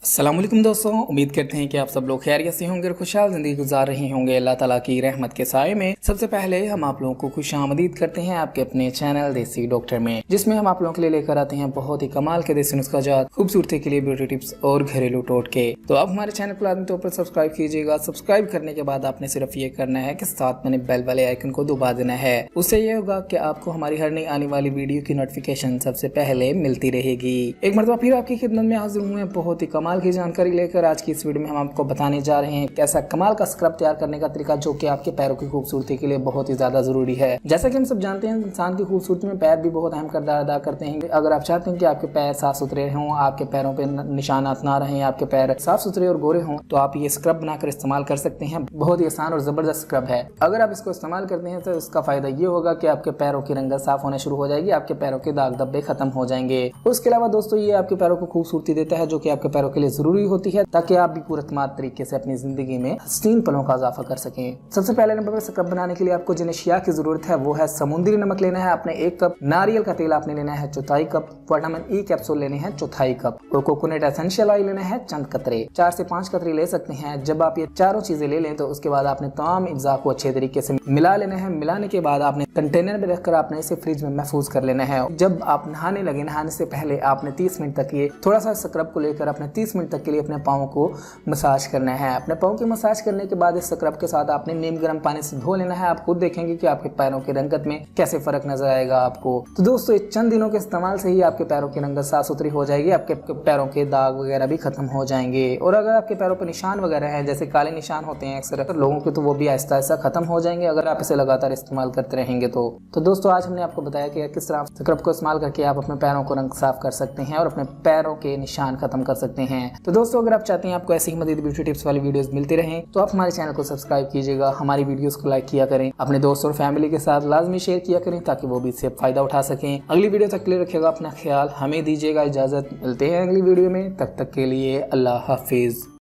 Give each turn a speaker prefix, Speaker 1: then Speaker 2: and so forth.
Speaker 1: अस्सलामुअलैकुम दोस्तों, उम्मीद करते हैं कि आप सब लोग खैरियत से होंगे और खुशहाल ज़िंदगी गुजार रहे होंगे अल्लाह ताला की रहमत के साए में। सबसे पहले हम आप लोगों को खुशामदीद करते हैं आपके अपने चैनल देसी डॉक्टर में, जिसमें हम आप लोगों के लिए लेकर आते हैं बहुत ही कमाल के देसी नुस्खाजात, खूबसूरती के लिए ब्यूटी टिप्स और घरेलू टोटके। तो आप हमारे चैनल को लाजमी तौर पर सब्सक्राइब कीजिएगा। सब्सक्राइब करने के बाद आपने सिर्फ ये करना है कि साथ मैंने बेल वाले आइकन को दबा देना है। उससे ये होगा कि आपको हमारी हर नई आने वाली वीडियो की नोटिफिकेशन सबसे पहले मिलती रहेगी। एक मरतबा फिर आपकी खिदमत में हाजिर हुए हैं बहुत ही कमाल की जानकारी लेकर। आज की इस वीडियो में हम आपको बताने जा रहे हैं कैसा कमाल का स्क्रब तैयार करने का तरीका, जो कि आपके पैरों की खूबसूरती के लिए बहुत ही ज्यादा जरूरी है। जैसा कि हम सब जानते हैं, इंसान की खूबसूरती में पैर भी बहुत अहम किरदार अदा करते हैं। अगर आप चाहते हैं कि आपके पैर साफ सुथरे हों, आपके पैरों पे निशानात ना रहें, आपके पैर साफ सुथरे और गोरे हों, तो आप ये स्क्रब बनाकर इस्तेमाल कर सकते हैं। बहुत ही आसान और जबरदस्त स्क्रब है। अगर आप इसको इस्तेमाल करते हैं तो इसका फायदा ये होगा कि आपके पैरों की रंगत साफ होना शुरू हो जाएगी, आपके पैरों के दाग धब्बे खत्म हो जाएंगे। उसके अलावा दोस्तों, ये आपके पैरों को खूबसूरती देता है, जो कि आपके पैरों के लिए जरूरी होती है, ताकि आप भी पूरे तरीके से अपनी जिंदगी में हसीन पलों का इजाफा कर सकें। सबसे पहले नंबर पर स्क्रब बनाने के लिए आपको जिन अशिया की जरूरत है वो है समुद्री नमक लेना है आपने 1 कप, नारियल का तेल आपने लेना है 1/4 कप, विटामिन ई कैप्सूल लेने हैं 1/4 कप और कोकोनट एसेंशियल ऑयल लेना है चंद कतरे, 4 से 5 कतरे ले सकते हैं। जब आप ये चारों चीजें ले लें तो उसके बाद आपने तमाम अज्जा को अच्छे तरीके से मिला लेना है। मिलाने के बाद आपने कंटेनर में रखकर आपने इसे फ्रिज में महफूज कर लेना है। जब आप नहाने लगे, नहाने से पहले आपने 30 मिनट तक ये थोड़ा सा स्क्रब को लेकर अपने 30 मिनट तक के लिए अपने पाँव को मसाज करना है। अपने पाँव की मसाज करने के बाद इस स्क्रब के साथ आपने नीम गर्म पानी से धो लेना है। आप खुद देखेंगे कि आपके पैरों की रंगत में कैसे फर्क नजर आएगा आपको। तो दोस्तों, चंद दिनों के इस्तेमाल से ही आपके पैरों की रंगत साफ सुथरी हो जाएगी, आपके पैरों के दाग वगैरह भी खत्म हो जाएंगे। और अगर आपके पैरों पर निशान वगैरह हैं, जैसे काले निशान होते हैं अक्सर लोगों के, तो वो भी आहिस्ता आहिस्ता खत्म हो जाएंगे अगर आप इसे लगातार इस्तेमाल करते रहेंगे। तो दोस्तों, आज हमने आपको बताया कि किस तरह स्क्रब को इस्तेमाल करके आप अपने पैरों को रंग साफ कर सकते हैं और अपने पैरों के निशान खत्म कर सकते हैं। तो दोस्तों, अगर आप चाहते हैं आपको ऐसी ही मजीद ब्यूटी टिप्स वाली वीडियोस मिलती रहें, तो आप हमारे चैनल को सब्सक्राइब कीजिएगा, हमारी वीडियोस को लाइक किया करें, अपने दोस्तों और फैमिली के साथ लाजमी शेयर किया करें ताकि वो भी इससे फायदा उठा सकें। अगली वीडियो तक के लिए रखिएगा अपना ख्याल, हमें दीजिएगा इजाजत। मिलते हैं अगली वीडियो में, तब तक के लिए अल्लाह हाफिज।